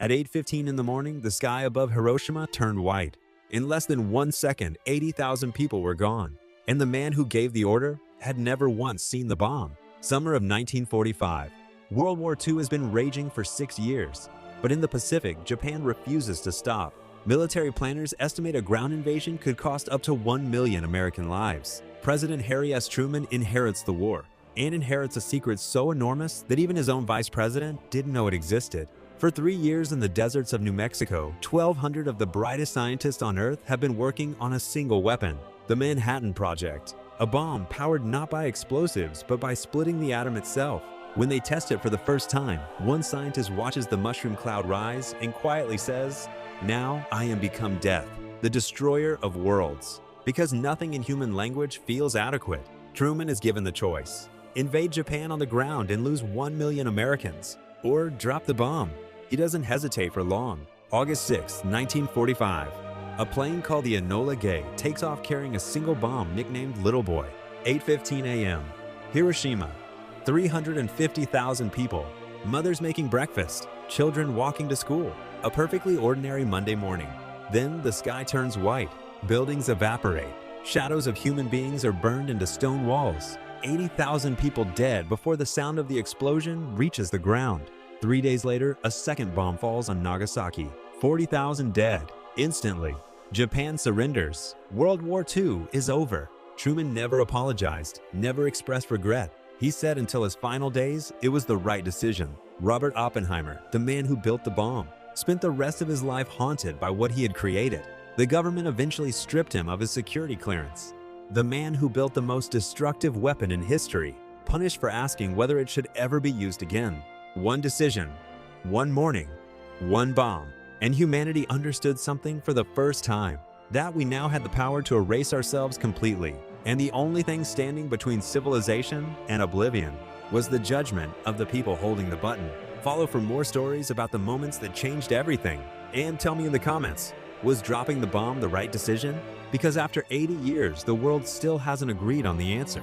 At 8:15 in the morning, the sky above Hiroshima turned white. In less than 1 second, 80,000 people were gone. And the man who gave the order had never once seen the bomb. Summer of 1945. World War II has been raging for 6 years. But in the Pacific, Japan refuses to stop. Military planners estimate a ground invasion could cost up to 1 million American lives. President Harry S. Truman inherits the war, and inherits a secret so enormous that even his own vice president didn't know it existed. For 3 years in the deserts of New Mexico, 1,200 of the brightest scientists on Earth have been working on a single weapon, the Manhattan Project, a bomb powered not by explosives but by splitting the atom itself. When they test it for the first time, one scientist watches the mushroom cloud rise and quietly says, "Now I am become death, the destroyer of worlds." Because nothing in human language feels adequate, Truman is given the choice: invade Japan on the ground and lose 1 million Americans, or drop the bomb. He doesn't hesitate for long. August 6, 1945. A plane called the Enola Gay takes off carrying a single bomb nicknamed Little Boy. 8:15 a.m. Hiroshima. 350,000 people. Mothers making breakfast. Children walking to school. A perfectly ordinary Monday morning. Then the sky turns white. Buildings evaporate. Shadows of human beings are burned into stone walls. 80,000 people dead before the sound of the explosion reaches the ground. 3 days later, a second bomb falls on Nagasaki. 40,000 dead. Instantly, Japan surrenders. World War II is over. Truman never apologized, never expressed regret. He said until his final days, it was the right decision. Robert Oppenheimer, the man who built the bomb, spent the rest of his life haunted by what he had created. The government eventually stripped him of his security clearance. The man who built the most destructive weapon in history, punished for asking whether it should ever be used again. One decision, one morning, one bomb, and humanity understood something for the first time: that we now had the power to erase ourselves completely, and the only thing standing between civilization and oblivion was the judgment of the people holding the button. Follow for more stories about the moments that changed everything, and tell me in the comments, was dropping the bomb the right decision? Because after 80 years, the world still hasn't agreed on the answer.